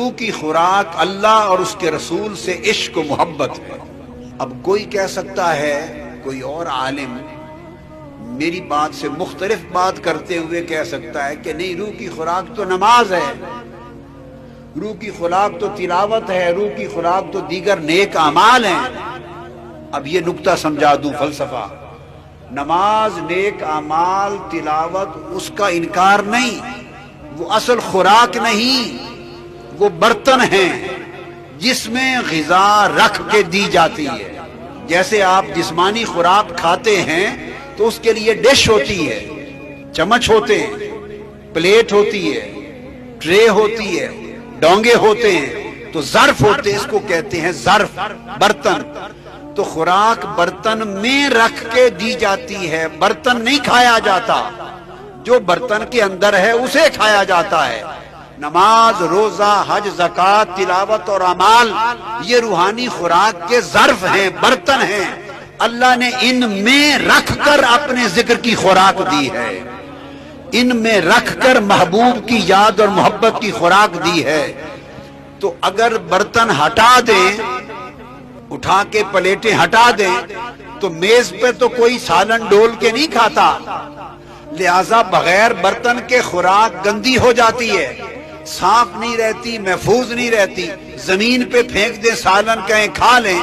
روح کی خوراک اللہ اور اس کے رسول سے عشق و محبت ہے۔ اب کوئی کہہ سکتا ہے، کوئی اور عالم میری بات سے مختلف بات کرتے ہوئے کہہ سکتا ہے کہ نہیں، روح کی خوراک تو نماز ہے، روح کی خوراک تو تلاوت ہے، روح کی خوراک تو دیگر نیک اعمال ہیں۔ اب یہ نکتہ سمجھا دوں، فلسفہ، نماز، نیک اعمال، تلاوت، اس کا انکار نہیں، وہ اصل خوراک نہیں، وہ برتن ہیں جس میں غذا رکھ کے دی جاتی ہے۔ جیسے آپ جسمانی خوراک کھاتے ہیں تو اس کے لیے ڈش ہوتی ہے، چمچ ہوتے ہیں، پلیٹ ہوتی ہے، ٹرے ہوتی ہے، ڈونگے ہوتے ہیں، تو ظرف ہوتے ہیں، اس کو کہتے ہیں ظرف، برتن۔ تو خوراک برتن میں رکھ کے دی جاتی ہے، برتن نہیں کھایا جاتا، جو برتن کے اندر ہے اسے کھایا جاتا ہے۔ نماز، روزہ، حج، زکوٰۃ، تلاوت اور اعمال یہ روحانی خوراک کے ظرف ہیں، برتن ہیں۔ اللہ نے ان میں رکھ کر اپنے ذکر کی خوراک دی ہے، ان میں رکھ کر محبوب کی یاد اور محبت کی خوراک دی ہے۔ تو اگر برتن ہٹا دیں، اٹھا کے پلیٹیں ہٹا دیں، تو میز پہ تو کوئی سالن ڈول کے نہیں کھاتا، لہذا بغیر برتن کے خوراک گندی ہو جاتی ہے، صاف نہیں رہتی، محفوظ نہیں رہتی۔ زمین پہ پھینک دیں سالن، کہیں کھا لیں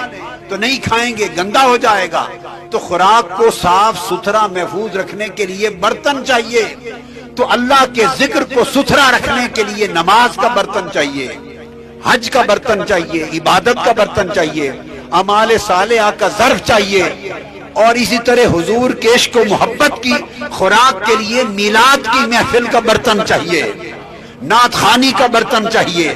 تو نہیں کھائیں گے، گندا ہو جائے گا۔ تو خوراک کو صاف ستھرا محفوظ رکھنے کے لیے برتن چاہیے، تو اللہ کے ذکر کو ستھرا رکھنے کے لیے نماز کا برتن چاہیے، حج کا برتن چاہیے، عبادت کا برتن چاہیے، اعمال صالحہ کا ظرف چاہیے، اور اسی طرح حضور کے عشق و محبت کی خوراک کے لیے میلاد کی محفل کا برتن چاہیے، نعت خوانی کا برتن چاہیے۔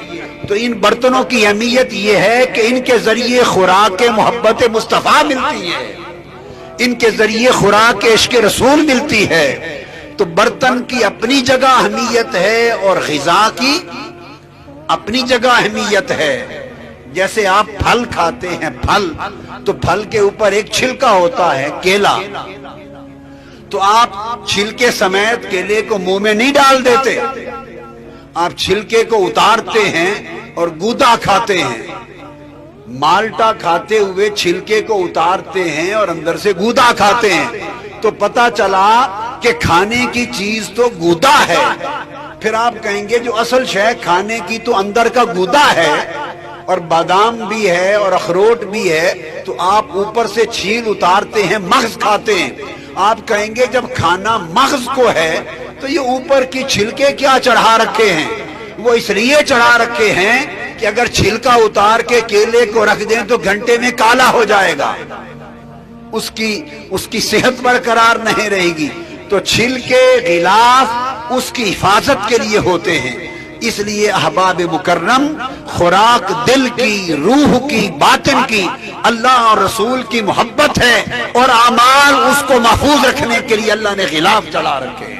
تو ان برتنوں کی اہمیت یہ ہے کہ ان کے ذریعے خوراک محبت مصطفیٰ ملتی ہے، ان کے ذریعے خوراک عشق رسول ملتی ہے۔ تو برتن کی اپنی جگہ اہمیت ہے اور غذا کی اپنی جگہ اہمیت ہے۔ جیسے آپ پھل کھاتے ہیں، پھل، تو پھل کے اوپر ایک چھلکا ہوتا ہے، کیلا، تو آپ چھلکے سمیت کیلے کو منہ میں نہیں ڈال دیتے، آپ چھلکے کو اتارتے ہیں اور گودا کھاتے ہیں۔ مالٹا کھاتے ہوئے چھلکے کو اتارتے ہیں اور اندر سے گودا کھاتے ہیں، تو پتہ چلا کہ کھانے کی چیز تو گودا ہے۔ پھر آپ کہیں گے جو اصل شے کھانے کی تو اندر کا گودا ہے، اور بادام بھی ہے اور اخروٹ بھی ہے، تو آپ اوپر سے چھیل اتارتے ہیں، مغز کھاتے ہیں۔ آپ کہیں گے جب کھانا مغز کو ہے تو یہ اوپر کی چھلکے کیا چڑھا رکھے ہیں؟ وہ اس لیے چڑھا رکھے ہیں کہ اگر چھلکا اتار کے کیلے کو رکھ دیں تو گھنٹے میں کالا ہو جائے گا، اس کی صحت برقرار نہیں رہے گی۔ تو چھلکے، غلاف اس کی حفاظت کے لیے ہوتے ہیں۔ اس لیے احباب مکرم، خوراک دل کی، روح کی، باطن کی اللہ اور رسول کی محبت ہے، اور اعمال اس کو محفوظ رکھنے کے لیے اللہ نے غلاف چلا رکھے ہیں۔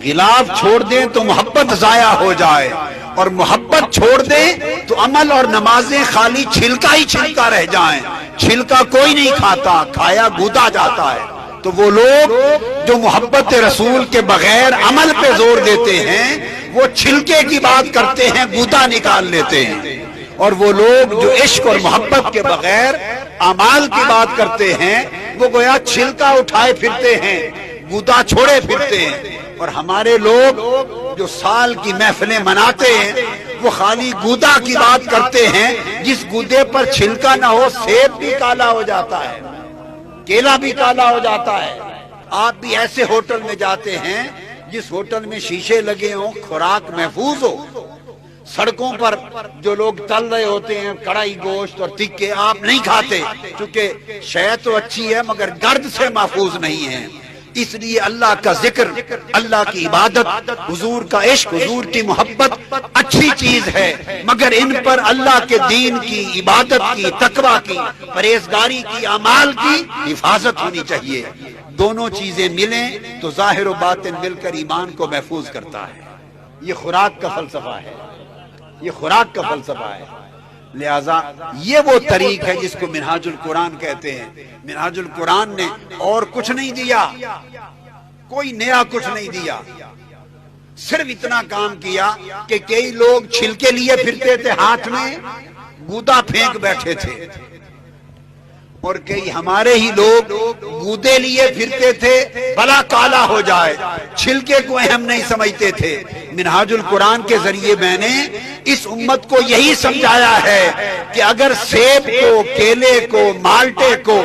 غلاف چھوڑ دیں تو محبت ضائع ہو جائے، اور محبت چھوڑ دیں تو عمل اور نمازیں خالی چھلکا ہی چھلکا رہ جائیں، چھلکا کوئی نہیں کھاتا، کھایا گودا جاتا ہے۔ تو وہ لوگ جو محبت رسول کے بغیر عمل پہ زور دیتے ہیں، وہ چھلکے کی بات کرتے ہیں، گودا نکال لیتے ہیں، اور وہ لوگ جو عشق اور محبت کے بغیر اعمال کی بات کرتے ہیں، وہ گویا چھلکا اٹھائے پھرتے ہیں، گودا چھوڑے پھرتے ہیں۔ اور ہمارے لوگ جو سال کی محفلیں مناتے ہیں، وہ خالی گودا کی بات کرتے ہیں، جس گودے پر چھلکا نہ ہو، سیب بھی کالا ہو جاتا ہے، کیلا بھی کالا ہو جاتا ہے۔ آپ بھی ایسے ہوٹل میں جاتے ہیں جس ہوٹل میں شیشے لگے ہوں، خوراک محفوظ ہو، سڑکوں پر جو لوگ تل رہے ہوتے ہیں کڑھائی گوشت اور تکے، آپ نہیں کھاتے، کیونکہ شے تو اچھی ہے مگر گرد سے محفوظ نہیں ہے۔ اس لیے اللہ کا ذکر، اللہ کی عبادت، حضور کا عشق، حضور کی محبت اچھی چیز ہے، مگر ان پر اللہ کے دین کی، عبادت کی، تقویٰ کی، پرہیزگاری کی، اعمال کی حفاظت ہونی چاہیے۔ دونوں چیزیں ملیں تو ظاہر و باطن مل کر ایمان کو محفوظ کرتا ہے۔ یہ خوراک کا فلسفہ ہے، یہ خوراک کا فلسفہ ہے۔ لہذا یہ وہ طریق ہے جس کو منہاج القرآن کہتے ہیں۔ منہاج القرآن نے اور کچھ نہیں دیا، کوئی نیا کچھ نہیں دیا، صرف اتنا کام کیا کہ کئی لوگ چھلکے لیے پھرتے تھے ہاتھ میں، گودا پھینک بیٹھے تھے، اور کئی ہمارے ہی لوگ گودے لیے پھرتے تھے بلا کالا ہو جائے، چھلکے کو اہم نہیں سمجھتے تھے۔ منہاج القرآن کے ذریعے میں نے اس امت کو یہی سمجھایا ہے کہ اگر سیب کو، کیلے کو، مالٹے کو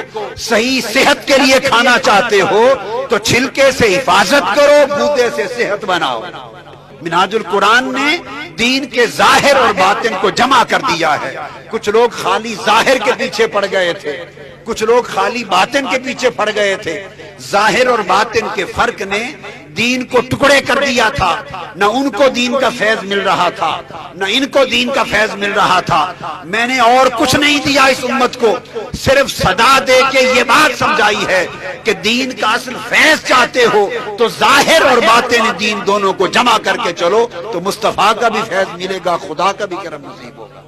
صحیح صحت کے لیے کھانا چاہتے ہو تو چھلکے سے حفاظت کرو، گودے سے صحت بناؤ۔ منہاج القرآن نے دین کے ظاہر اور باطن کو جمع کر دیا ہے۔ کچھ لوگ خالی ظاہر کے پیچھے پڑ گئے تھے، کچھ لوگ خالی باطن کے پیچھے پڑ گئے تھے۔ ظاہر اور باطن کے فرق نے دین کو ٹکڑے کر دیا تھا، نہ ان کو دین کا فیض مل رہا تھا نہ ان کو دین کا فیض مل رہا تھا۔ میں نے اور کچھ نہیں دیا اس امت کو، صرف صدا دے کے یہ بات سمجھائی ہے کہ دین کا اصل فیض چاہتے ہو تو ظاہر اور باطن دین دونوں کو جمع کر کے چلو، تو مصطفیٰ کا بھی فیض ملے گا، خدا کا بھی کرم نصیب ہوگا۔